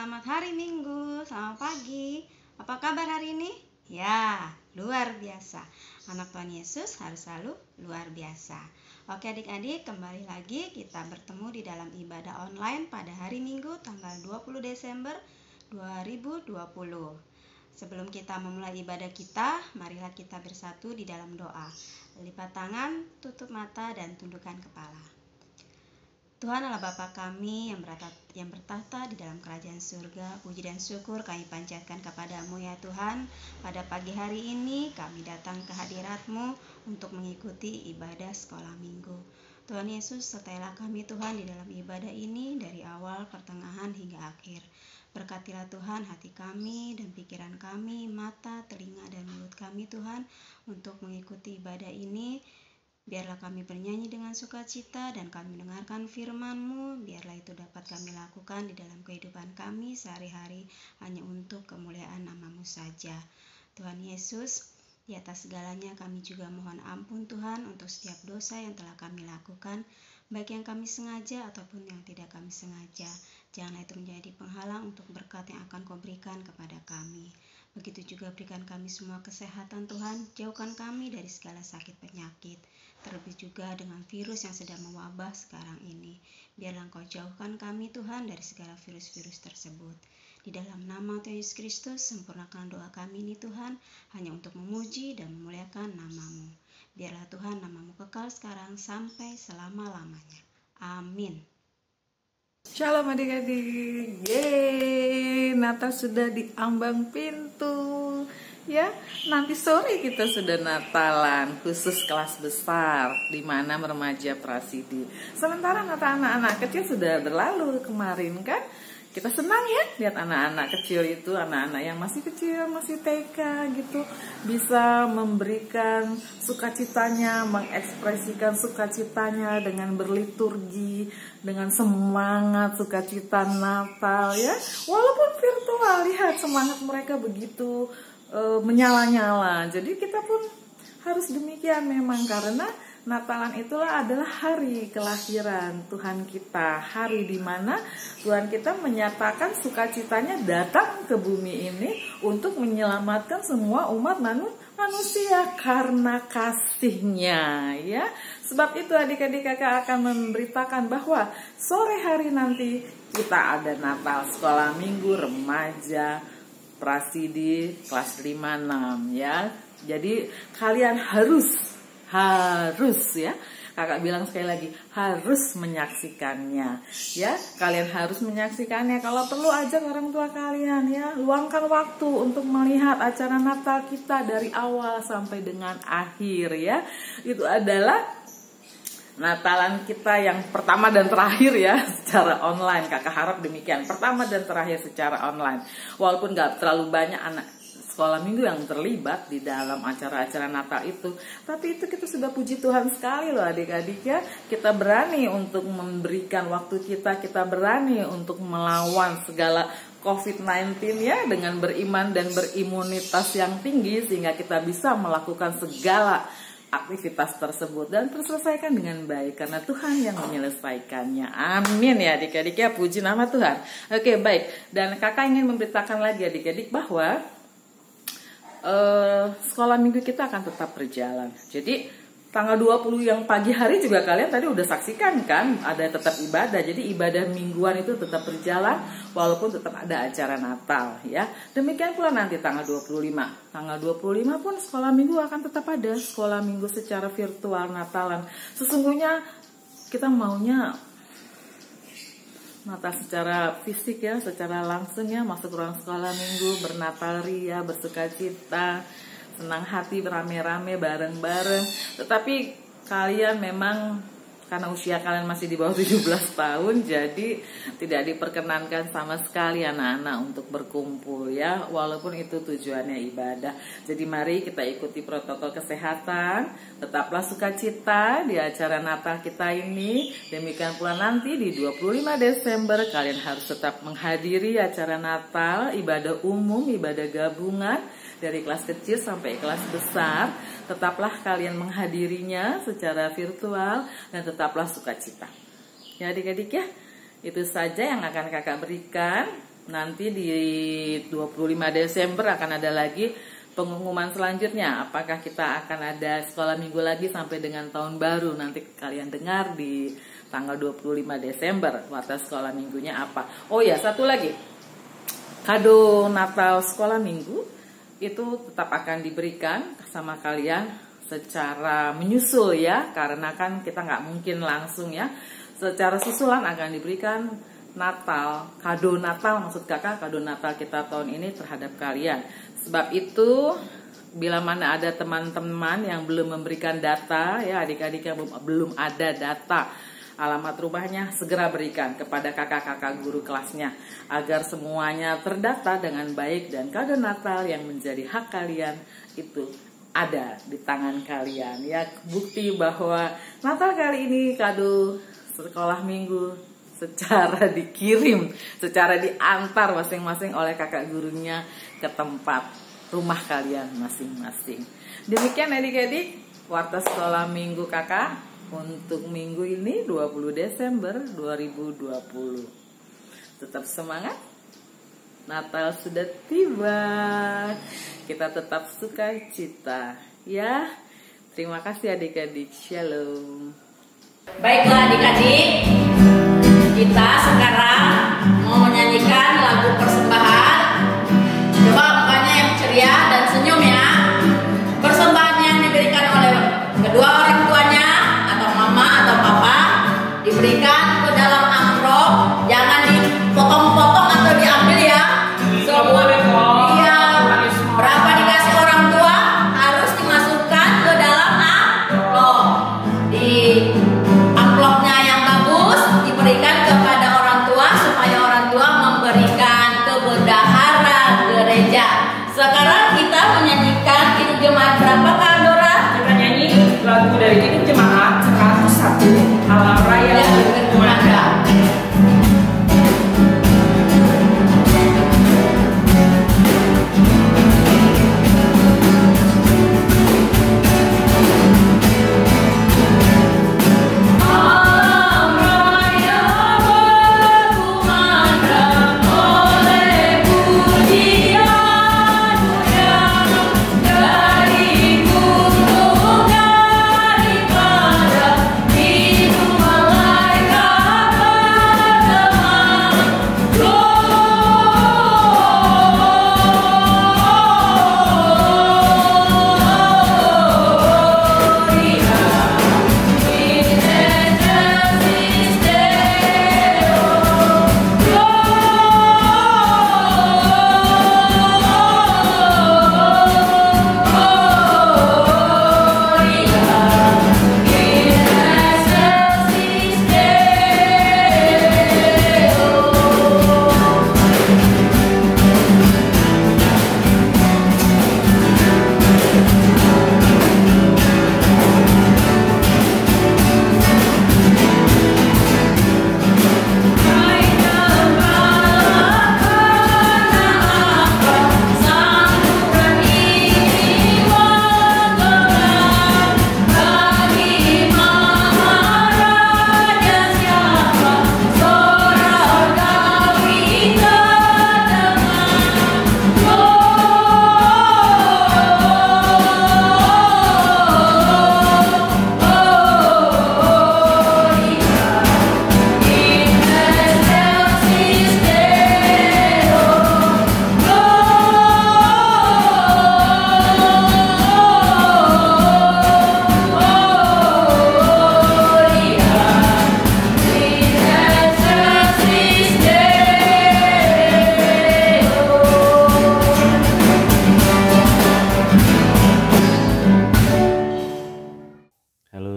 selamat hari Minggu, selamat pagi. Apa kabar hari ini? Ya, luar biasa. Anak Tuhan Yesus harus selalu luar biasa. Oke adik-adik, kembali lagi kita bertemu di dalam ibadah online pada hari Minggu tanggal 20 Desember 2020. Sebelum kita memulai ibadah kita, marilah kita bersatu di dalam doa. Lipat tangan, tutup mata, dan tundukkan kepala. Tuhan Allah Bapa kami yang bertahta di dalam kerajaan surga, puji dan syukur kami panjatkan kepadamu ya Tuhan. Pada pagi hari ini kami datang ke hadirat-Mu untuk mengikuti ibadah sekolah minggu. Tuhan Yesus, sertailah kami Tuhan di dalam ibadah ini dari awal, pertengahan hingga akhir. Berkatilah Tuhan hati kami dan pikiran kami, mata, telinga dan mulut kami Tuhan untuk mengikuti ibadah ini. Biarlah kami bernyanyi dengan sukacita dan kami mendengarkan firman-Mu. Biarlah itu dapat kami lakukan di dalam kehidupan kami sehari-hari hanya untuk kemuliaan nama-Mu saja. Tuhan Yesus, di atas segalanya kami juga mohon ampun Tuhan untuk setiap dosa yang telah kami lakukan, baik yang kami sengaja ataupun yang tidak kami sengaja. Janganlah itu menjadi penghalang untuk berkat yang akan Kau berikan kepada kami. Begitu juga berikan kami semua kesehatan Tuhan, jauhkan kami dari segala sakit penyakit, terlebih juga dengan virus yang sedang mewabah sekarang ini. Biarlah Engkau jauhkan kami Tuhan dari segala virus-virus tersebut. Di dalam nama Tuhan Yesus Kristus, sempurnakan doa kami ini Tuhan, hanya untuk memuji dan memuliakan nama-Mu. Biarlah Tuhan nama-Mu kekal sekarang sampai selama-lamanya. Amin. Shalom adik-adik, yeay, Natal sudah di ambang pintu. Ya, nanti sore kita sudah Natalan, khusus kelas besar, di mana remaja prasidi. Sementara anak-anak kecil sudah berlalu kemarin kan. Kita senang ya lihat anak-anak kecil itu, anak-anak yang masih kecil, masih TK gitu, bisa memberikan sukacitanya, mengekspresikan sukacitanya dengan berliturgi, dengan semangat sukacita Natal ya. Walaupun virtual, lihat semangat mereka begitu menyala-nyala. Jadi kita pun harus demikian memang, karena Natalan itulah adalah hari kelahiran Tuhan kita, hari di mana Tuhan kita menyatakan sukacitanya datang ke bumi ini untuk menyelamatkan semua umat manusia karena kasihnya ya. Sebab itu adik-adik kakak akan memberitakan bahwa sore hari nanti kita ada Natal sekolah minggu remaja prasidi kelas 5-6 ya. Jadi kalian harus ya, kakak bilang sekali lagi, harus menyaksikannya ya. Kalian harus menyaksikannya. Kalau perlu ajak orang tua kalian ya, luangkan waktu untuk melihat acara Natal kita dari awal sampai dengan akhir ya. Itu adalah Natalan kita yang pertama dan terakhir ya, secara online. Kakak harap demikian, pertama dan terakhir secara online. Walaupun gak terlalu banyak anak sekolah minggu yang terlibat di dalam acara-acara Natal itu, tapi itu kita sudah puji Tuhan sekali loh adik-adik ya. Kita berani untuk memberikan waktu kita berani untuk melawan segala COVID-19 ya, dengan beriman dan berimunitas yang tinggi, sehingga kita bisa melakukan segala aktivitas tersebut dan terselesaikan dengan baik karena Tuhan yang menyelesaikannya. Amin ya adik-adik ya, puji nama Tuhan. Oke baik, dan kakak ingin memberitakan lagi adik-adik bahwa sekolah minggu kita akan tetap berjalan. Jadi tanggal 20 yang pagi hari juga kalian tadi udah saksikan kan, ada tetap ibadah. Jadi ibadah mingguan itu tetap berjalan walaupun tetap ada acara Natal ya. Demikian pula nanti tanggal 25. Tanggal 25 pun sekolah minggu akan tetap ada, sekolah minggu secara virtual Natalan. Sesungguhnya kita maunya Natal secara fisik ya, secara langsung ya, masuk ruang sekolah minggu, bernatal ria, bersukacita, senang hati, beramai-ramai, bareng-bareng. Tetapi kalian memang karena usia kalian masih di bawah 17 tahun, jadi tidak diperkenankan sama sekali anak-anak untuk berkumpul ya, walaupun itu tujuannya ibadah. Jadi mari kita ikuti protokol kesehatan, tetaplah sukacita di acara Natal kita ini. Demikian pula nanti di 25 Desember kalian harus tetap menghadiri acara Natal, ibadah umum, ibadah gabungan dari kelas kecil sampai kelas besar. Tetaplah kalian menghadirinya secara virtual dan tetaplah sukacita. Ya adik-adik ya, itu saja yang akan kakak berikan. Nanti di 25 Desember akan ada lagi pengumuman selanjutnya. Apakah kita akan ada sekolah minggu lagi sampai dengan tahun baru. Nanti kalian dengar di tanggal 25 Desember warta sekolah minggunya apa. Oh ya, satu lagi. Kado Natal sekolah minggu itu tetap akan diberikan sama kalian secara menyusul ya. Karena kan kita nggak mungkin langsung ya. Secara susulan akan diberikan Natal, kado Natal maksud kakak, kado Natal kita tahun ini terhadap kalian. Sebab itu bila mana ada teman-teman yang belum memberikan data ya, adik-adik yang belum ada data alamat rumahnya, segera berikan kepada kakak-kakak guru kelasnya agar semuanya terdata dengan baik dan kado Natal yang menjadi hak kalian itu ada di tangan kalian ya. Bukti bahwa Natal kali ini kado sekolah minggu secara dikirim, secara diantar masing-masing oleh kakak gurunya ke tempat rumah kalian masing-masing. Demikian adik-adik warta sekolah minggu kakak untuk minggu ini 20 Desember 2020. Tetap semangat, Natal sudah tiba, kita tetap sukacita ya. Terima kasih adik-adik, shalom. Baiklah adik-adik, kita sekarang mau menyanyikan lagu persembahan. Coba mukanya yang ceria dan senyum ya. Persembahan yang diberikan oleh kedua orang tuanya atau mama atau papa diberikan ke dalam amplop, jangan dipotong-potong atau diambil ya. Iya, berapa dikasih orang tua harus dimasukkan ke dalam amplop. Di amplopnya yang bagus diberikan kepada orang tua supaya orang tua memberikan ke bendahara gereja. Sekarang kita menyanyikan Hidup Jemaat berapa Kak Dora? Kita nyanyi lagu dari Hidup Jemaat 101 Alam Raya Kumanda.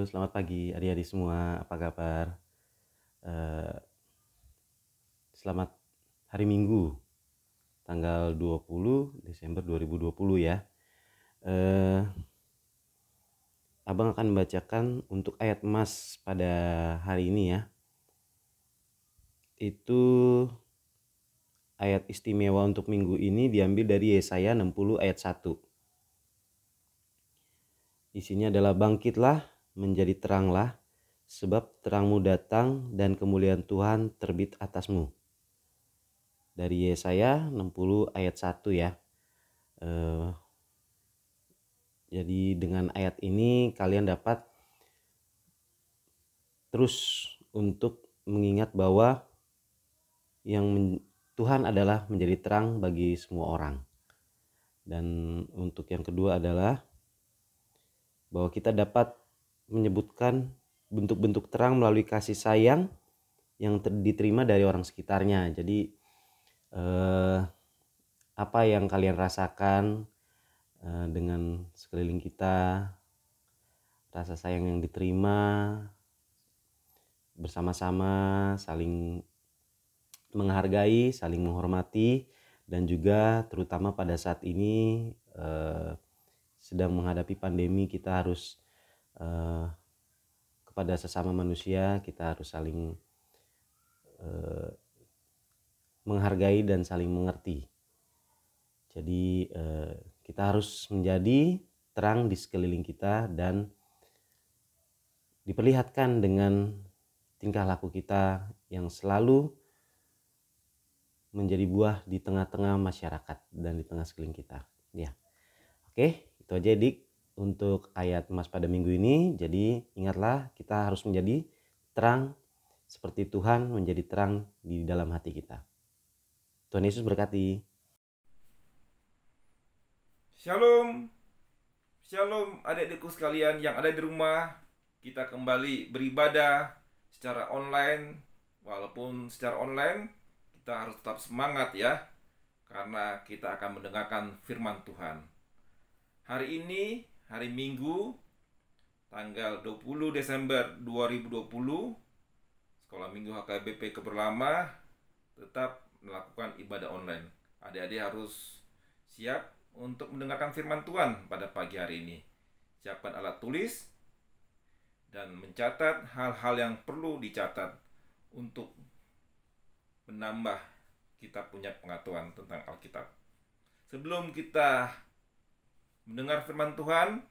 Selamat pagi adik-adik semua, apa kabar? Selamat hari Minggu, tanggal 20 Desember 2020 ya. Abang akan membacakan untuk ayat emas pada hari ini ya. Itu ayat istimewa untuk minggu ini diambil dari Yesaya 60 ayat 1. Isinya adalah bangkitlah, menjadi teranglah, sebab terangmu datang dan kemuliaan Tuhan terbit atasmu. dari Yesaya 60 ayat 1 ya. Jadi dengan ayat ini kalian dapat terus untuk mengingat bahwa Tuhan adalah menjadi terang bagi semua orang. Dan untuk yang kedua adalah bahwa kita dapat menyebutkan bentuk-bentuk terang melalui kasih sayang yang diterima dari orang sekitarnya. Jadi apa yang kalian rasakan dengan sekeliling kita, rasa sayang yang diterima, bersama-sama saling menghargai, saling menghormati, dan juga terutama pada saat ini sedang menghadapi pandemi, kita harus kepada sesama manusia kita harus saling menghargai dan saling mengerti. Jadi kita harus menjadi terang di sekeliling kita dan diperlihatkan dengan tingkah laku kita yang selalu menjadi buah di tengah-tengah masyarakat dan di tengah sekeliling kita. Ya, oke, itu aja Dik untuk ayat emas pada minggu ini. Jadi ingatlah, kita harus menjadi terang seperti Tuhan menjadi terang di dalam hati kita. Tuhan Yesus berkati. Shalom, shalom adik-adikku sekalian yang ada di rumah. Kita kembali beribadah secara online. Walaupun secara online, kita harus tetap semangat ya, karena kita akan mendengarkan firman Tuhan. Hari ini, hari Minggu, tanggal 20 Desember 2020, Sekolah Minggu HKBP Keberlama tetap melakukan ibadah online. Adik-adik harus siap untuk mendengarkan firman Tuhan pada pagi hari ini. Siapkan alat tulis dan mencatat hal-hal yang perlu dicatat untuk menambah kita punya pengetahuan tentang Alkitab. Sebelum kita mendengar firman Tuhan,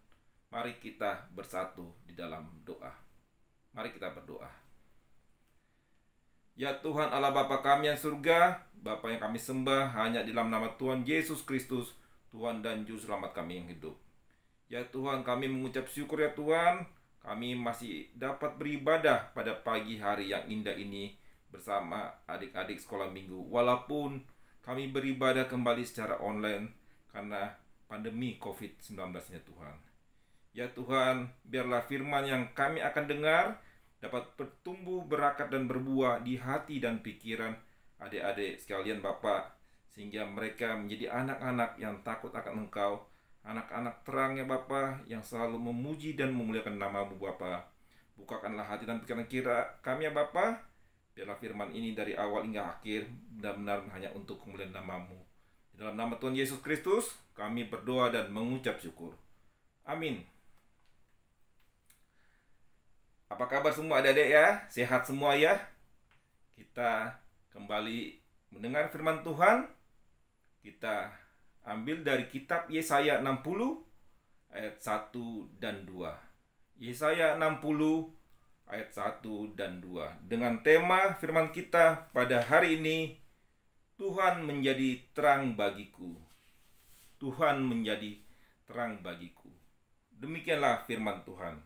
mari kita bersatu di dalam doa. Mari kita berdoa. Ya Tuhan Allah Bapa kami yang surga, Bapa yang kami sembah hanya di dalam nama Tuhan Yesus Kristus, Tuhan dan Juru Selamat kami yang hidup. Ya Tuhan, kami mengucap syukur ya Tuhan, kami masih dapat beribadah pada pagi hari yang indah ini bersama adik-adik sekolah minggu. Walaupun kami beribadah kembali secara online karena pandemi COVID-19 ya Tuhan. Ya Tuhan, biarlah firman yang kami akan dengar dapat bertumbuh, berakat dan berbuah di hati dan pikiran adik-adik sekalian Bapak, sehingga mereka menjadi anak-anak yang takut akan Engkau, anak-anak terang ya Bapa, yang selalu memuji dan memuliakan nama-Mu Bapa. Bukakanlah hati dan pikiran kami ya Bapa, biarlah firman ini dari awal hingga akhir benar-benar hanya untuk kemuliaan nama-Mu. Di dalam nama Tuhan Yesus Kristus, kami berdoa dan mengucap syukur. Amin. Apa kabar semua adik-adik ya? Sehat semua ya? Kita kembali mendengar firman Tuhan. Kita ambil dari kitab Yesaya 60 ayat 1 dan 2. Yesaya 60 ayat 1 dan 2. Dengan tema firman kita pada hari ini, Tuhan menjadi terang bagiku. Tuhan menjadi terang bagiku. Demikianlah firman Tuhan.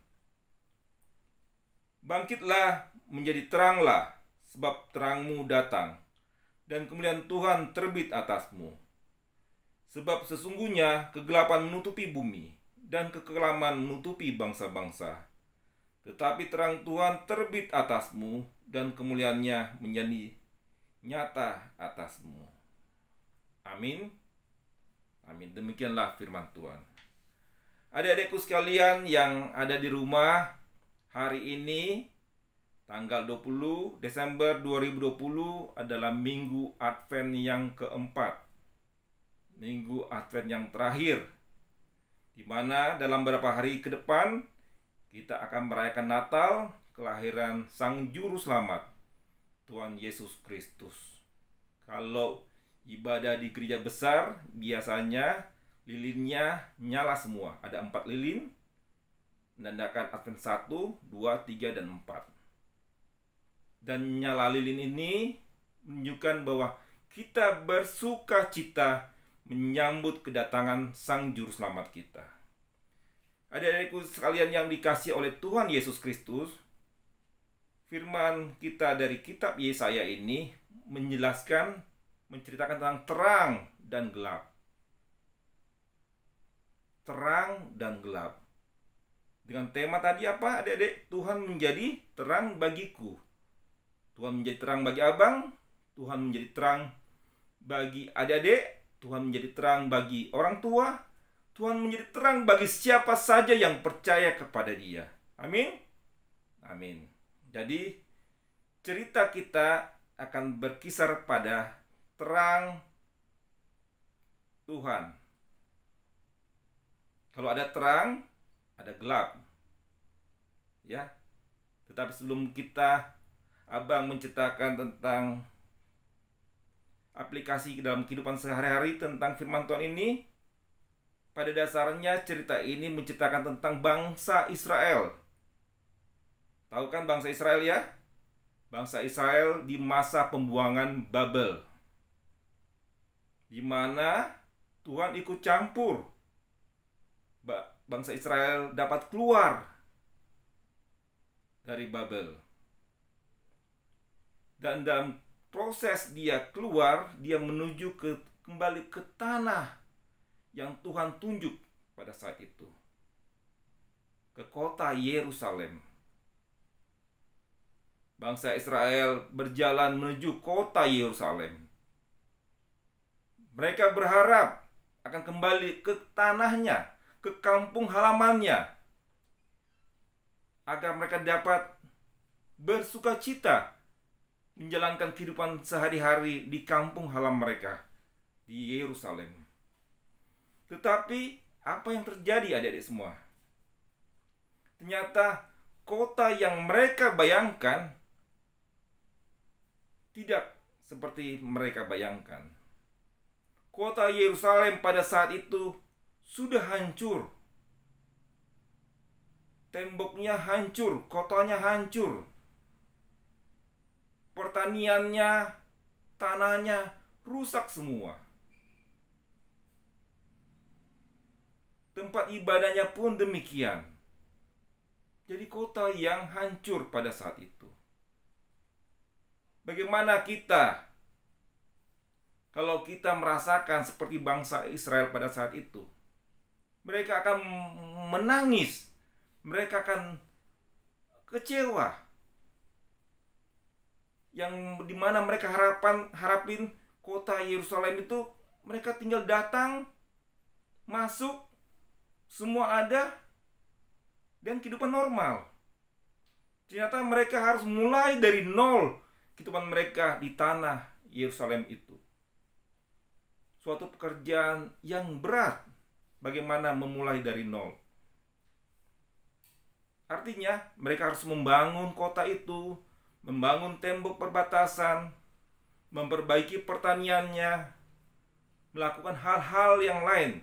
Bangkitlah, menjadi teranglah, sebab terangmu datang, dan kemuliaan Tuhan terbit atasmu. Sebab sesungguhnya kegelapan menutupi bumi, dan kekelaman menutupi bangsa-bangsa. Tetapi terang Tuhan terbit atasmu, dan kemuliaannya menjadi nyata atasmu. Amin. Amin. Demikianlah firman Tuhan. Adik-adikku sekalian yang ada di rumah, hari ini tanggal 20 Desember 2020 adalah Minggu Advent yang keempat. Minggu Advent yang terakhir, di mana dalam beberapa hari ke depan kita akan merayakan Natal, kelahiran Sang Juru Selamat, Tuhan Yesus Kristus. Kalau ibadah di gereja besar, biasanya lilinnya nyala semua. Ada 4 lilin, menandakan Advent 1, 2, 3, dan 4. Dan nyala lilin ini menunjukkan bahwa kita bersuka cita menyambut kedatangan Sang Juru Selamat kita. Adik-adikku sekalian yang dikasihi oleh Tuhan Yesus Kristus, firman kita dari kitab Yesaya ini menjelaskan, menceritakan tentang terang dan gelap. Terang dan gelap. Dengan tema tadi apa, adik-adik? Tuhan menjadi terang bagiku. Tuhan menjadi terang bagi abang. Tuhan menjadi terang bagi adik-adik. Tuhan menjadi terang bagi orang tua. Tuhan menjadi terang bagi siapa saja yang percaya kepada Dia. Amin. Amin. Jadi cerita kita akan berkisar pada terang Tuhan. Kalau ada terang, ada gelap. Ya. Tetapi sebelum abang menceritakan tentang aplikasi dalam kehidupan sehari-hari tentang firman Tuhan ini, pada dasarnya cerita ini menceritakan tentang bangsa Israel. Tahu kan bangsa Israel ya? Bangsa Israel di masa pembuangan Babel, di mana Tuhan ikut campur. Bangsa Israel dapat keluar dari Babel. Dan dalam proses dia keluar, dia menuju kembali ke tanah yang Tuhan tunjuk pada saat itu. Ke kota Yerusalem. Bangsa Israel berjalan menuju kota Yerusalem. Mereka berharap akan kembali ke tanahnya, ke kampung halamannya, agar mereka dapat bersuka cita menjalankan kehidupan sehari-hari di kampung halaman mereka di Yerusalem. Tetapi apa yang terjadi adik-adik semua? Ternyata kota yang mereka bayangkan tidak seperti mereka bayangkan. Kota Yerusalem pada saat itu sudah hancur. Temboknya hancur, kotanya hancur. Pertaniannya, tanahnya rusak semua. Tempat ibadahnya pun demikian. Jadi kota yang hancur pada saat itu. Bagaimana kita kalau kita merasakan seperti bangsa Israel pada saat itu? Mereka akan menangis. Mereka akan kecewa. Yang dimana mereka harapin kota Yerusalem itu mereka tinggal datang, masuk, semua ada, dan kehidupan normal. Ternyata mereka harus mulai dari nol kehidupan mereka di tanah Yerusalem itu. Suatu pekerjaan yang berat. Bagaimana memulai dari nol? Artinya mereka harus membangun kota itu, membangun tembok perbatasan, memperbaiki pertaniannya, melakukan hal-hal yang lain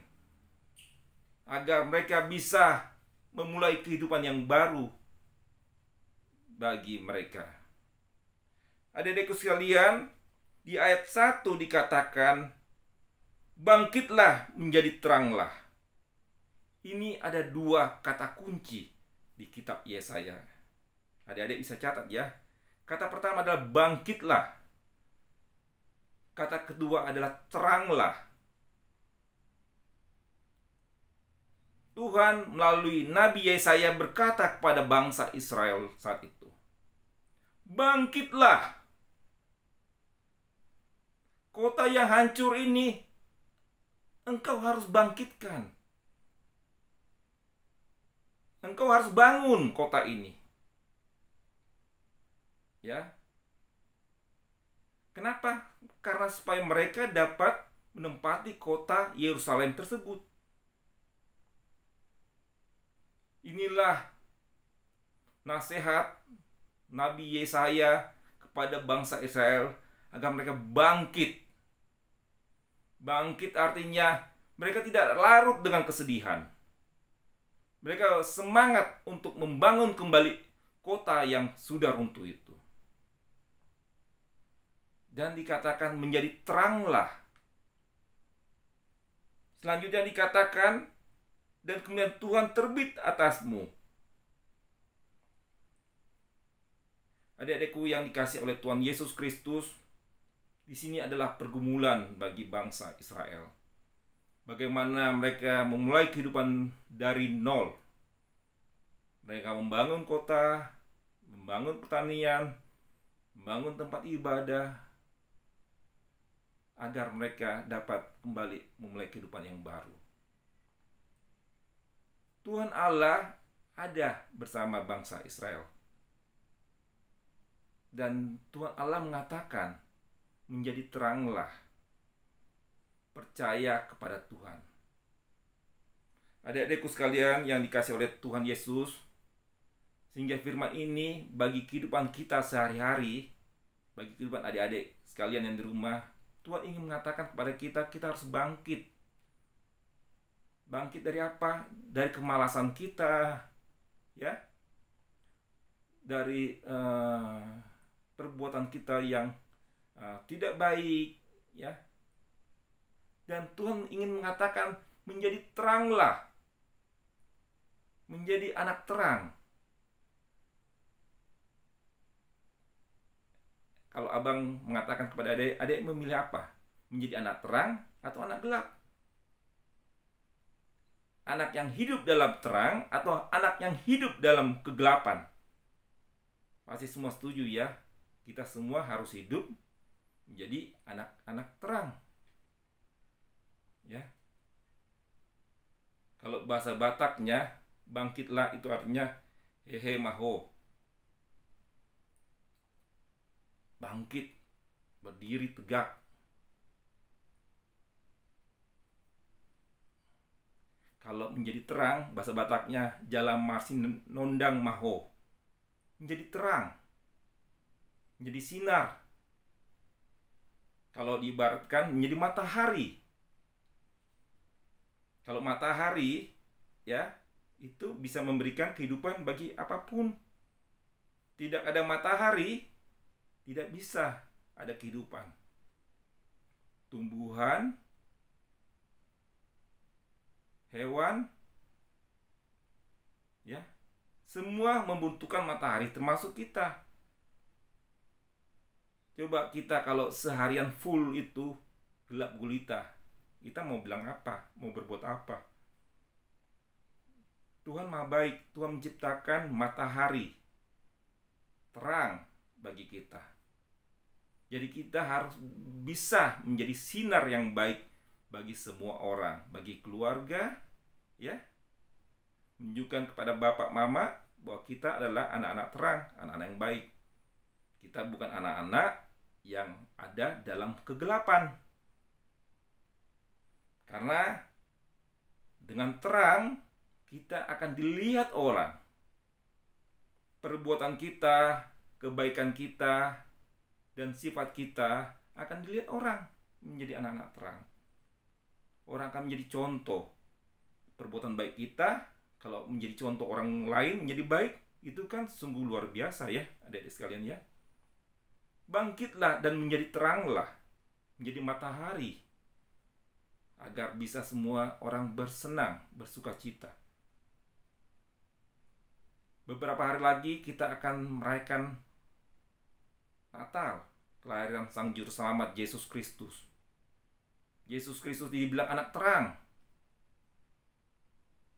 agar mereka bisa memulai kehidupan yang baru bagi mereka. Adik-adikku sekalian, di ayat 1 dikatakan, bangkitlah menjadi teranglah. Ini ada dua kata kunci di kitab Yesaya. Adik-adik bisa catat ya. Kata pertama adalah bangkitlah. Kata kedua adalah teranglah. Tuhan melalui Nabi Yesaya berkata kepada bangsa Israel saat itu, bangkitlah. Kota yang hancur ini engkau harus bangkitkan. Engkau harus bangun kota ini. Ya. Kenapa? Karena supaya mereka dapat menempati kota Yerusalem tersebut. Inilah nasihat Nabi Yesaya kepada bangsa Israel agar mereka bangkit. Bangkit artinya mereka tidak larut dengan kesedihan. Mereka semangat untuk membangun kembali kota yang sudah runtuh itu. Dan dikatakan menjadi teranglah. Selanjutnya dikatakan, dan kemudian Tuhan terbit atasmu. Adik-adikku yang dikasihi oleh Tuhan Yesus Kristus, di sini adalah pergumulan bagi bangsa Israel. Bagaimana mereka memulai kehidupan dari nol. Mereka membangun kota, membangun pertanian, membangun tempat ibadah, agar mereka dapat kembali memulai kehidupan yang baru. Tuhan Allah ada bersama bangsa Israel. Dan Tuhan Allah mengatakan, menjadi teranglah. Percaya kepada Tuhan. Adik-adikku sekalian yang dikasihi oleh Tuhan Yesus, sehingga firman ini bagi kehidupan kita sehari-hari, bagi kehidupan adik-adik sekalian yang di rumah, Tuhan ingin mengatakan kepada kita, kita harus bangkit. Bangkit dari apa? Dari kemalasan kita, ya, dari perbuatan kita yang tidak baik, ya. Dan Tuhan ingin mengatakan menjadi teranglah, menjadi anak terang. Kalau abang mengatakan kepada adik, adik memilih apa? Menjadi anak terang atau anak gelap? Anak yang hidup dalam terang atau anak yang hidup dalam kegelapan? Pasti semua setuju ya. Kita semua harus hidup menjadi anak-anak terang. Ya. Kalau bahasa Bataknya, bangkitlah itu artinya hehe maho. Bangkit, berdiri tegak. Kalau menjadi terang, bahasa Bataknya jalan marsin nondang maho. Menjadi terang, menjadi sinar. Kalau diibaratkan menjadi matahari. Kalau matahari, ya, itu bisa memberikan kehidupan bagi apapun. Tidak ada matahari, tidak bisa ada kehidupan. Tumbuhan, hewan, ya, semua membutuhkan matahari, termasuk kita. Coba kita kalau seharian full itu gelap gulita, kita mau bilang apa? Mau berbuat apa? Tuhan Maha Baik, Tuhan menciptakan matahari, terang bagi kita. Jadi kita harus bisa menjadi sinar yang baik bagi semua orang, bagi keluarga, ya. Menunjukkan kepada bapak mama bahwa kita adalah anak-anak terang, anak-anak yang baik. Kita bukan anak-anak yang ada dalam kegelapan. Karena dengan terang kita akan dilihat orang. Perbuatan kita, kebaikan kita, dan sifat kita akan dilihat orang menjadi anak-anak terang. Orang akan menjadi contoh. Perbuatan baik kita, kalau menjadi contoh orang lain menjadi baik, itu kan sungguh luar biasa ya, adik-adik sekalian ya. Bangkitlah dan menjadi teranglah, menjadi matahari, agar bisa semua orang bersenang, bersuka cita. Beberapa hari lagi kita akan merayakan Natal, kelahiran Sang Juru Selamat Yesus Kristus. Yesus Kristus dibilang anak terang.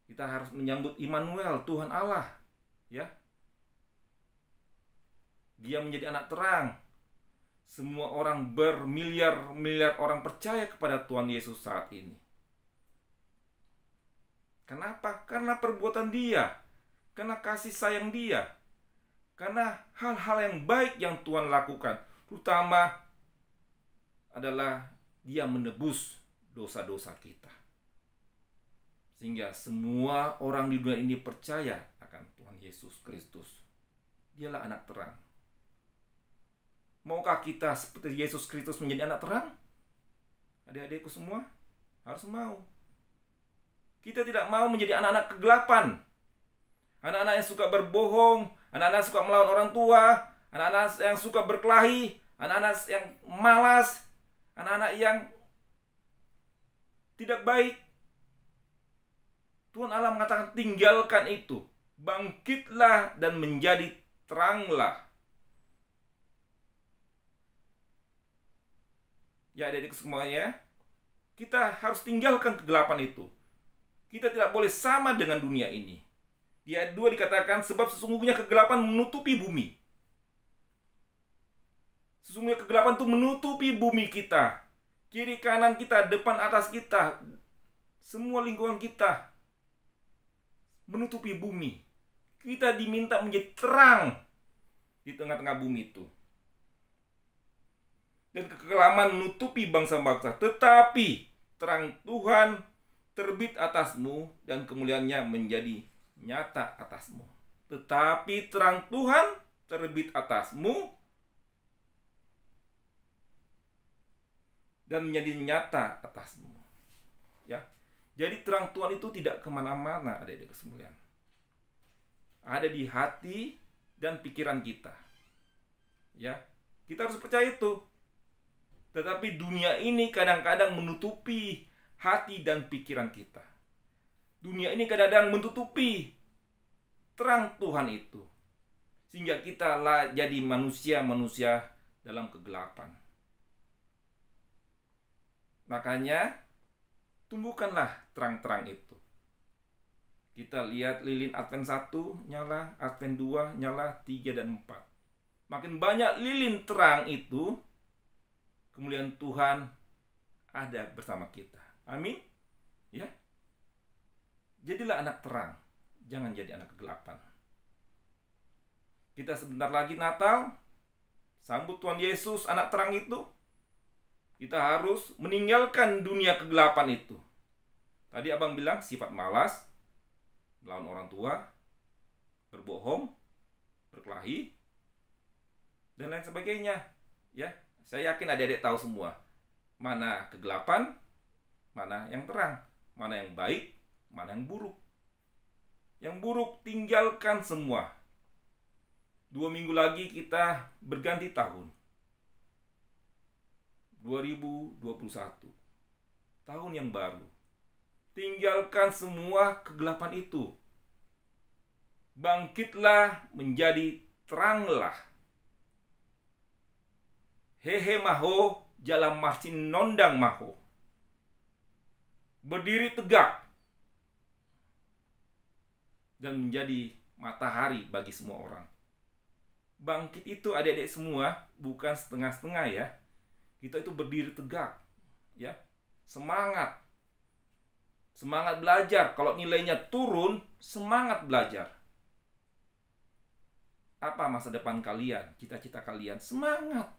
Kita harus menyambut Immanuel, Tuhan Allah, ya. Dia menjadi anak terang. Semua orang, bermiliar-miliar orang percaya kepada Tuhan Yesus saat ini. Kenapa? Karena perbuatan Dia, karena kasih sayang Dia, karena hal-hal yang baik yang Tuhan lakukan, terutama adalah Dia menebus dosa-dosa kita. Sehingga semua orang di dunia ini percaya akan Tuhan Yesus Kristus. Dialah anak terang. Maukah kita seperti Yesus Kristus menjadi anak terang? Adik-adikku semua harus mau. Kita tidak mau menjadi anak-anak kegelapan. Anak-anak yang suka berbohong, anak-anak yang suka melawan orang tua, anak-anak yang suka berkelahi, anak-anak yang malas, anak-anak yang tidak baik. Tuhan Allah mengatakan tinggalkan itu, bangkitlah dan menjadi teranglah. Ya adik-adik semuanya, kita harus tinggalkan kegelapan itu. Kita tidak boleh sama dengan dunia ini. Di ayat 2 dikatakan, sebab sesungguhnya kegelapan menutupi bumi. Sesungguhnya kegelapan itu menutupi bumi kita. Kiri kanan kita, depan atas kita, semua lingkungan kita menutupi bumi. Kita diminta menjadi terang di tengah-tengah bumi itu. Dan kekelaman menutupi bangsa-bangsa, tetapi terang Tuhan terbit atasmu dan kemuliaannya menjadi nyata atasmu. Tetapi terang Tuhan terbit atasmu dan menjadi nyata atasmu. Ya, jadi terang Tuhan itu tidak kemana-mana, adik-adik sekalian. Ada di hati dan pikiran kita. Ya, kita harus percaya itu. Tetapi dunia ini kadang-kadang menutupi hati dan pikiran kita. Dunia ini kadang-kadang menutupi terang Tuhan itu. Sehingga kita jadi manusia-manusia dalam kegelapan. Makanya, tumbuhkanlah terang-terang itu. Kita lihat lilin Advent 1 nyala, Advent 2 nyala, 3 dan 4. Makin banyak lilin terang itu, kemuliaan Tuhan ada bersama kita. Amin. Ya. Jadilah anak terang, jangan jadi anak kegelapan. Kita sebentar lagi Natal, sambut Tuhan Yesus, anak terang itu. Kita harus meninggalkan dunia kegelapan itu. Tadi abang bilang sifat malas, melawan orang tua, berbohong, berkelahi, dan lain sebagainya. Ya. Saya yakin adik-adik tahu semua. Mana kegelapan, mana yang terang. Mana yang baik, mana yang buruk. Yang buruk tinggalkan semua. 2 minggu lagi kita berganti tahun. 2021. Tahun yang baru. Tinggalkan semua kegelapan itu. Bangkitlah menjadi teranglah. Hehe maho, jalan marsin nondang maho. Berdiri tegak. Dan menjadi matahari bagi semua orang. Bangkit itu adik-adik semua, bukan setengah-setengah ya. Kita itu berdiri tegak. Ya, semangat. Semangat belajar. Kalau nilainya turun, semangat belajar. Apa masa depan kalian? Cita-cita kalian? Semangat.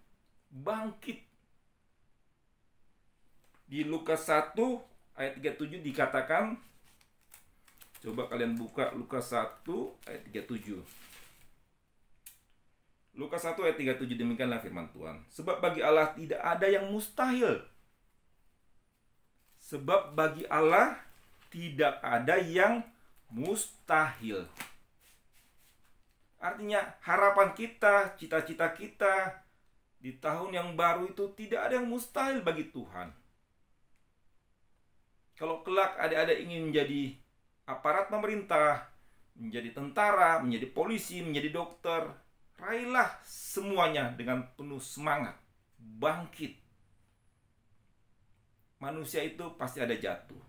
Bangkit. Di Lukas 1 ayat 37 dikatakan, coba kalian buka Lukas 1 ayat 37. Lukas 1 ayat 37, demikianlah firman Tuhan. Sebab bagi Allah tidak ada yang mustahil. Sebab bagi Allah tidak ada yang mustahil. Artinya harapan kita, cita-cita kita di tahun yang baru itu tidak ada yang mustahil bagi Tuhan. Kalau kelak adik-adik ingin menjadi aparat pemerintah, menjadi tentara, menjadi polisi, menjadi dokter, raihlah semuanya dengan penuh semangat. Bangkit. Manusia itu pasti ada jatuh.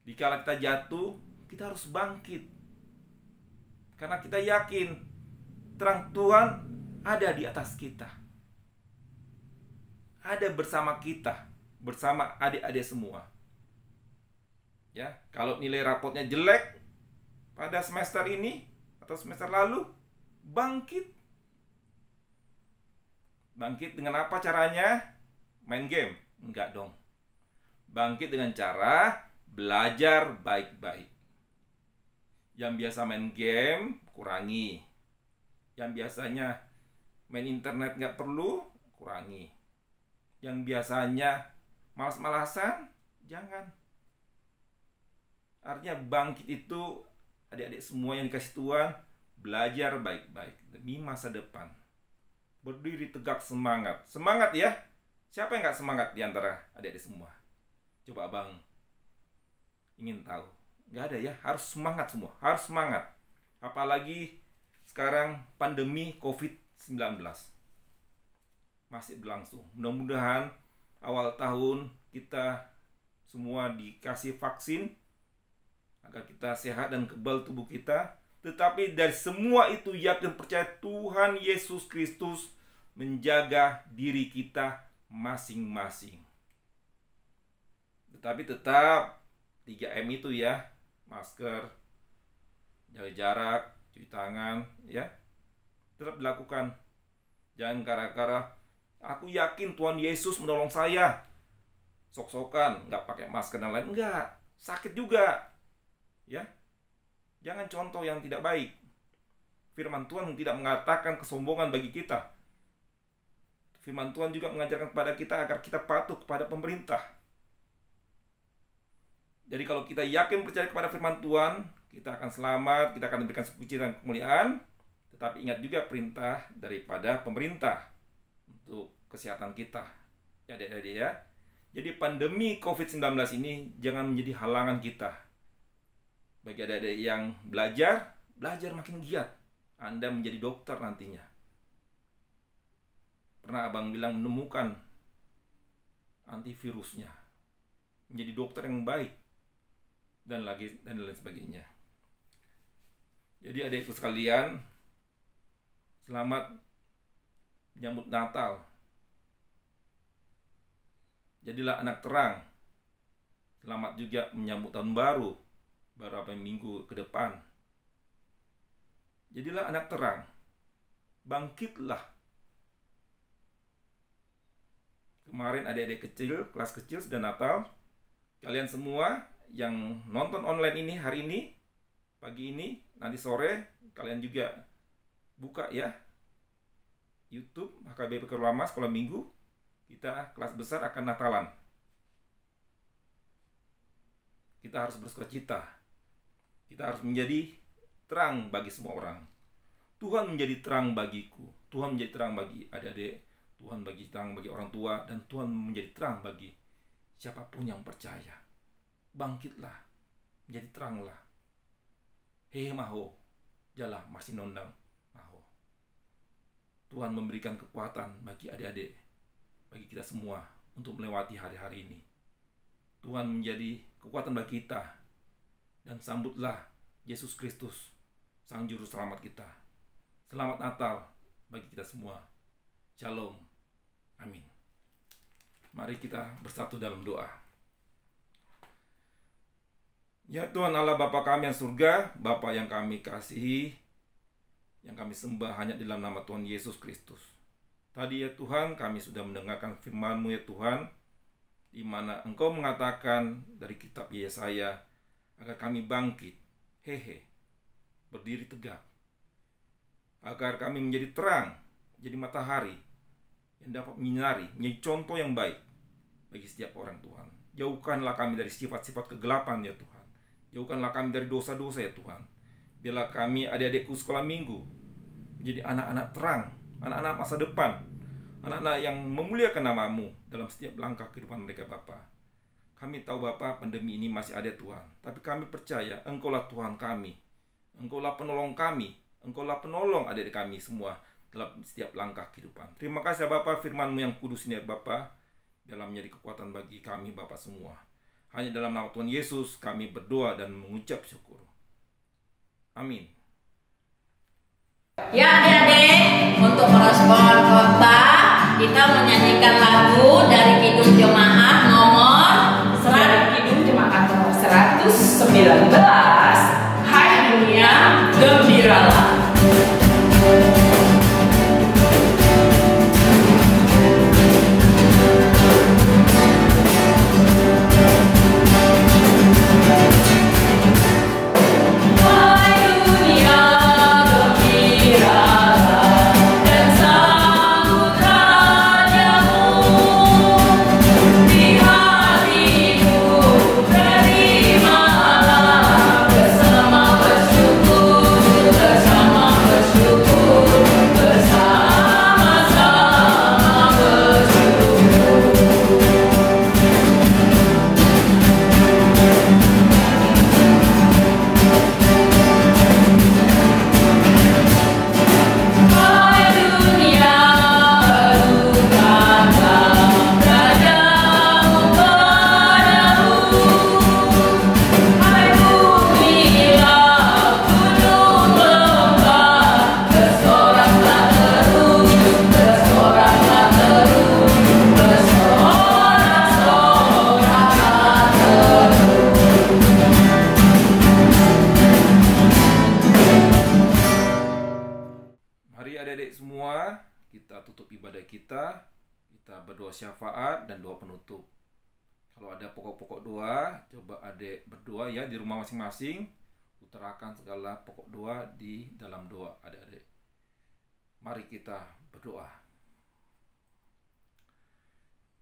Dikala kita jatuh, kita harus bangkit. Karena kita yakin terang Tuhan ada di atas kita. Ada bersama kita, bersama adik-adik semua. Ya, kalau nilai rapotnya jelek pada semester ini atau semester lalu, bangkit. Bangkit dengan apa caranya? Main game? Enggak dong. Bangkit dengan cara belajar baik-baik. Yang biasa main game, kurangi. Yang biasanya main internet nggak perlu, kurangi. Yang biasanya malas-malasan, jangan. Artinya bangkit itu adik-adik semua yang dikasih Tuhan, belajar baik-baik demi masa depan. Berdiri tegak, semangat. Semangat ya. Siapa yang nggak semangat di antara adik-adik semua? Coba abang ingin tahu. Nggak ada ya, harus semangat semua. Harus semangat. Apalagi sekarang pandemi COVID-19 masih berlangsung. Mudah-mudahan awal tahun kita semua dikasih vaksin agar kita sehat dan kebal tubuh kita. Tetapi dari semua itu yakin percaya Tuhan Yesus Kristus menjaga diri kita masing-masing. Tetapi tetap 3M itu ya, masker, jaga jarak, cuci tangan, ya, tetap dilakukan. Jangan gara-gara aku yakin Tuhan Yesus menolong saya, sok-sokan nggak pakai masker dan lain, enggak, sakit juga, ya. Jangan contoh yang tidak baik. Firman Tuhan tidak mengatakan kesombongan bagi kita. Firman Tuhan juga mengajarkan kepada kita agar kita patuh kepada pemerintah. Jadi kalau kita yakin percaya kepada firman Tuhan, kita akan selamat, kita akan diberikan suci dan kemuliaan. Tetapi ingat juga perintah daripada pemerintah untuk kesehatan kita. Ya adik-adik ya. Jadi pandemi COVID-19 ini jangan menjadi halangan kita. Bagi adik-adik yang belajar makin giat. Anda menjadi dokter nantinya. Pernah abang bilang menemukan antivirusnya. Menjadi dokter yang baik. Dan lain sebagainya. Jadi adik-adikku sekalian, selamat menyambut Natal. Jadilah anak terang. Selamat juga menyambut tahun baru. Beberapa minggu ke depan. Jadilah anak terang. Bangkitlah. Kemarin adik-adik kecil, kelas kecil sudah Natal. Kalian semua yang nonton online ini hari ini, pagi ini, nanti sore, kalian juga buka ya YouTube HKBP Kerulama Sekolah Minggu. Kita kelas besar akan Natalan. Kita harus bersukacita. Kita harus menjadi terang bagi semua orang. Tuhan menjadi terang bagiku. Tuhan menjadi terang bagi adik-adik. Tuhan bagi terang bagi orang tua. Dan Tuhan menjadi terang bagi siapapun yang percaya. Bangkitlah. Menjadi teranglah. Hei maho. Jalah masih nondang maho. Tuhan memberikan kekuatan bagi adik-adik. Bagi kita semua. Untuk melewati hari-hari ini. Tuhan menjadi kekuatan bagi kita. Dan sambutlah Yesus Kristus, Sang Juru Selamat kita. Selamat Natal bagi kita semua. Shalom. Amin. Mari kita bersatu dalam doa. Ya Tuhan Allah Bapa kami yang surga, Bapa yang kami kasihi, yang kami sembah hanya dalam nama Tuhan Yesus Kristus. Tadi ya Tuhan, kami sudah mendengarkan firman-Mu ya Tuhan, di mana Engkau mengatakan dari kitab Yesaya, agar kami bangkit, berdiri tegak, agar kami menjadi terang, menjadi matahari yang dapat menyinari, menjadi contoh yang baik bagi setiap orang Tuhan. Jauhkanlah kami dari sifat-sifat kegelapan ya Tuhan. Jauhkanlah kami dari dosa-dosa ya Tuhan. Biarlah kami adik-adikku sekolah minggu menjadi anak-anak terang, anak-anak masa depan, anak-anak yang memuliakan nama-Mu dalam setiap langkah kehidupan mereka Bapa. Kami tahu Bapa pandemi ini masih ada Tuhan. Tapi kami percaya Engkaulah Tuhan kami. Engkaulah penolong kami. Engkaulah penolong adik-adik kami semua dalam setiap langkah kehidupan. Terima kasih Bapa firman-Mu yang kudus ini Bapa. Dalam menjadi kekuatan bagi kami Bapa semua. Hanya dalam nama Tuhan Yesus kami berdoa dan mengucap syukur. Amin. Ya adik-adik, untuk merespon khotbah kita menyanyikan lagu dari Kidung Jemaat nomor Kidung Jemaat nomor 119. Hai dunia, gembiralah. Dan sambut rajamu. dan doa penutup. Kalau ada pokok-pokok doa, coba adik berdoa ya di rumah masing-masing. Utarakan segala pokok doa di dalam doa adik-adik. Mari kita berdoa.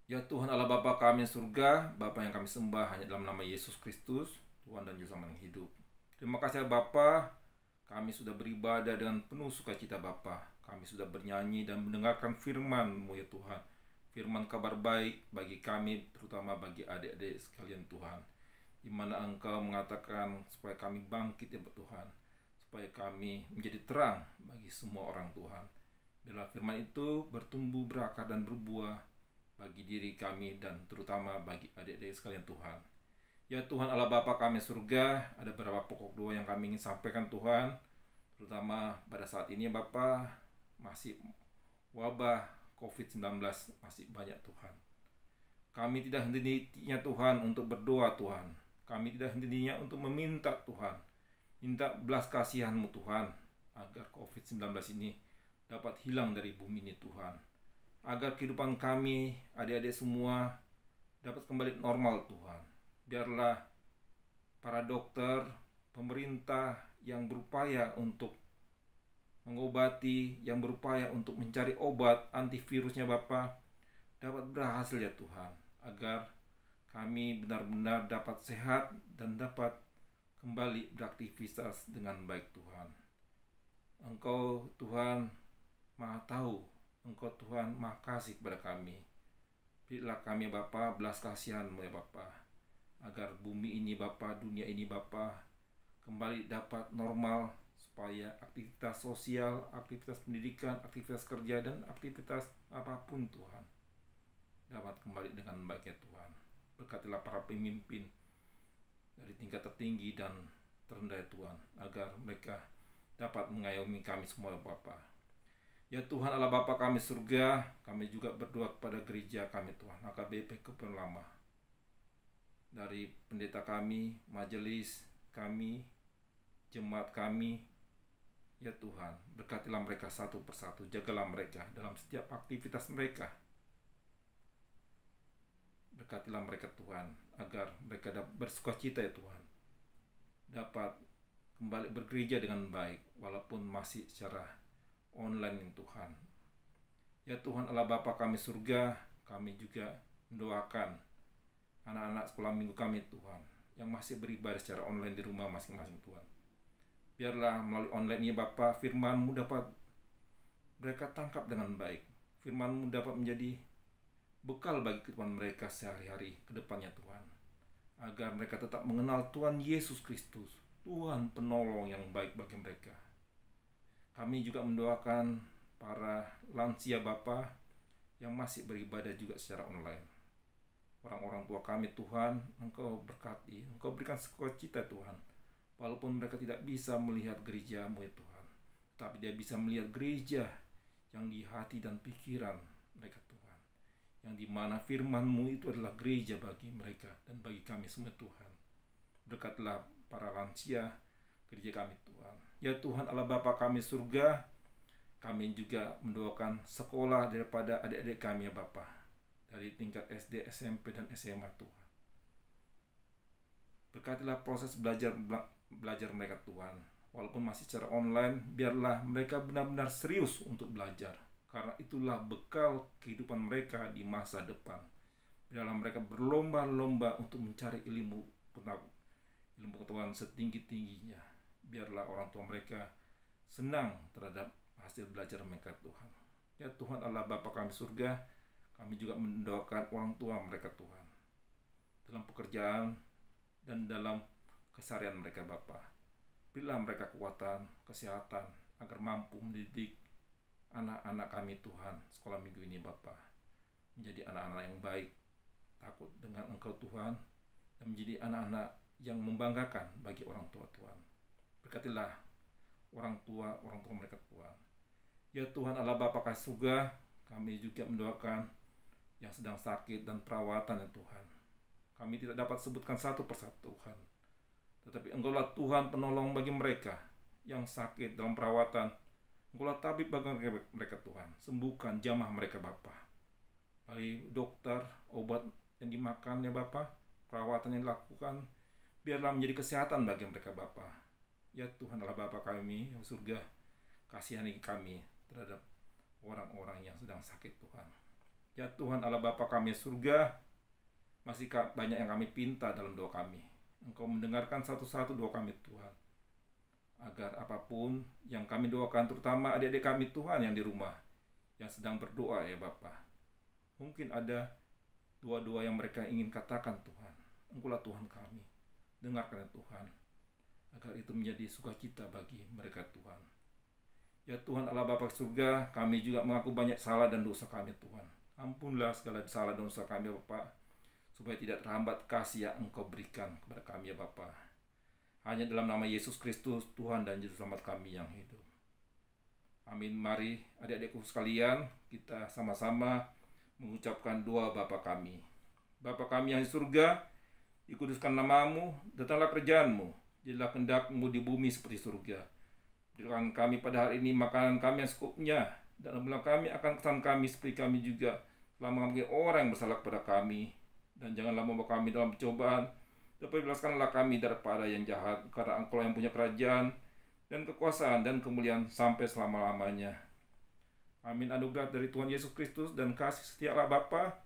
Ya Tuhan Allah Bapa kami yang surga, Bapa yang kami sembah hanya dalam nama Yesus Kristus, Tuhan dan Juru Selamat yang hidup. Terima kasih Bapa, kami sudah beribadah dengan penuh sukacita Bapa. Kami sudah bernyanyi dan mendengarkan firman-Mu ya Tuhan. Firman kabar baik bagi kami, terutama bagi adik-adik sekalian Tuhan. Di mana Engkau mengatakan supaya kami bangkit ya Tuhan. Supaya kami menjadi terang bagi semua orang Tuhan. Bila firman itu bertumbuh, berakar dan berbuah bagi diri kami dan terutama bagi adik-adik sekalian Tuhan. Ya Tuhan Allah Bapa kami surga, ada beberapa pokok doa yang kami ingin sampaikan Tuhan. Terutama pada saat ini Bapa, masih wabah COVID-19 masih banyak Tuhan. Kami tidak henti-hentinya Tuhan untuk berdoa Tuhan. Kami tidak henti-hentinya untuk meminta Tuhan. Minta belas kasihan-Mu Tuhan, agar COVID-19 ini dapat hilang dari bumi ini Tuhan. Agar kehidupan kami, adik-adik semua, dapat kembali normal Tuhan. Biarlah para dokter, pemerintah yang berupaya untuk mengobati, yang berupaya untuk mencari obat antivirusnya Bapa, dapat berhasil ya Tuhan. Agar kami benar-benar dapat sehat dan dapat kembali beraktivitas dengan baik Tuhan. Engkau Tuhan Maha tahu, Engkau Tuhan Maha kasih kepada kami. Berilah kami Bapa belas kasihan-Mu ya Bapa, agar bumi ini Bapa, dunia ini Bapa, kembali dapat normal, supaya aktivitas sosial, aktivitas pendidikan, aktivitas kerja, dan aktivitas apapun Tuhan dapat kembali dengan baik ya Tuhan. Berkatilah para pemimpin dari tingkat tertinggi dan terendah ya Tuhan, agar mereka dapat mengayomi kami semua Bapa. Ya Tuhan Allah Bapa kami surga, kami juga berdoa kepada gereja kami Tuhan, HKBP Keputusan Lama. Dari pendeta kami, majelis kami, jemaat kami, ya Tuhan, berkatilah mereka satu persatu, jagalah mereka dalam setiap aktivitas mereka. Berkatilah mereka Tuhan, agar mereka dapat bersukacita ya Tuhan. Dapat kembali bergereja dengan baik, walaupun masih secara online ya Tuhan. Ya Tuhan Allah Bapa kami surga, kami juga mendoakan anak-anak sekolah minggu kami Tuhan, yang masih beribadah secara online di rumah masing-masing Tuhan. Biarlah melalui online ini Bapa, firman-Mu dapat mereka tangkap dengan baik. Firman-Mu dapat menjadi bekal bagi kehidupan mereka sehari-hari ke depannya Tuhan. Agar mereka tetap mengenal Tuhan Yesus Kristus, Tuhan penolong yang baik bagi mereka. Kami juga mendoakan para lansia Bapa yang masih beribadah juga secara online. Orang-orang tua kami Tuhan, Engkau berkati, Engkau berikan sukacita Tuhan. Walaupun mereka tidak bisa melihat gereja-Mu ya Tuhan, tapi dia bisa melihat gereja yang di hati dan pikiran mereka Tuhan, yang dimana firman-Mu itu adalah gereja bagi mereka dan bagi kami semua Tuhan. Berkatilah para lansia gereja kami Tuhan. Ya Tuhan Allah Bapa kami surga, kami juga mendoakan sekolah daripada adik-adik kami ya Bapa, dari tingkat SD, SMP, dan SMA Tuhan. Berkatilah proses belajar mereka Tuhan. Walaupun masih secara online, biarlah mereka benar-benar serius untuk belajar. Karena itulah bekal kehidupan mereka di masa depan. Biarlah mereka berlomba-lomba untuk mencari ilmu pengetahuan setinggi-tingginya. Biarlah orang tua mereka senang terhadap hasil belajar mereka Tuhan. Ya Tuhan Allah Bapa kami surga, kami juga mendoakan orang tua mereka Tuhan, dalam pekerjaan dan dalam keseharian mereka Bapa. Berilah mereka kekuatan, kesehatan, agar mampu mendidik anak-anak kami Tuhan sekolah minggu ini Bapa, menjadi anak-anak yang baik, takut dengan Engkau Tuhan, dan menjadi anak-anak yang membanggakan bagi orang tua Tuhan. Berkatilah orang tua mereka Tuhan. Ya Tuhan Allah Bapa kasih surga, kami juga mendoakan yang sedang sakit dan perawatan ya Tuhan. Kami tidak dapat sebutkan satu persatu Tuhan, tetapi Engkaulah Tuhan penolong bagi mereka yang sakit dalam perawatan. Engkaulah tabib bagi mereka Tuhan. Sembuhkan jamah mereka Bapa. Kali dokter, obat yang dimakan ya Bapa, perawatan yang dilakukan, biarlah menjadi kesehatan bagi mereka Bapa. Ya Tuhan Allah Bapa kami yang surga, kasihani kami terhadap orang-orang yang sedang sakit Tuhan. Ya Tuhan Allah Bapa kami surga, masih banyak yang kami pinta dalam doa kami. Engkau mendengarkan satu-satu doa kami Tuhan, agar apapun yang kami doakan, terutama adik-adik kami Tuhan yang di rumah, yang sedang berdoa ya Bapa. Mungkin ada doa-doa yang mereka ingin katakan Tuhan. Engkaulah Tuhan kami, dengarkan Tuhan, agar itu menjadi sukacita bagi mereka Tuhan. Ya Tuhan Allah Bapa surga, kami juga mengaku banyak salah dan dosa kami Tuhan. Ampunlah segala salah dan dosa kami Bapa, supaya tidak terhambat kasih yang Engkau berikan kepada kami ya Bapa. Hanya dalam nama Yesus Kristus, Tuhan dan Juru Selamat kami yang hidup. Amin. Mari adik-adikku sekalian, kita sama-sama mengucapkan doa Bapa kami. Bapa kami yang di surga, dikuduskan namamu, datanglah kerajaan-Mu, jadilah kehendak-Mu di bumi seperti surga. Berikan kami pada hari ini makanan kami yang secukupnya, dan ampunilah kami akan kesalahan kami seperti kami juga telah mengampuni orang yang bersalah kepada kami. Dan janganlah membawa kami dalam pencobaan, tetapi bebaskanlah kami daripada yang jahat, karena Engkau yang punya kerajaan dan kekuasaan dan kemuliaan sampai selama-lamanya. Amin. Anugerah dari Tuhan Yesus Kristus dan kasih setia Allah Bapa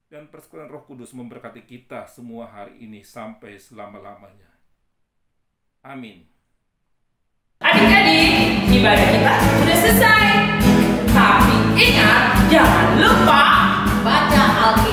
dan persekutuan Roh Kudus memberkati kita semua hari ini sampai selama-lamanya. Amin. Adik-adik, ibadah kita sudah selesai. Tapi ingat, jangan lupa baca Alkitab.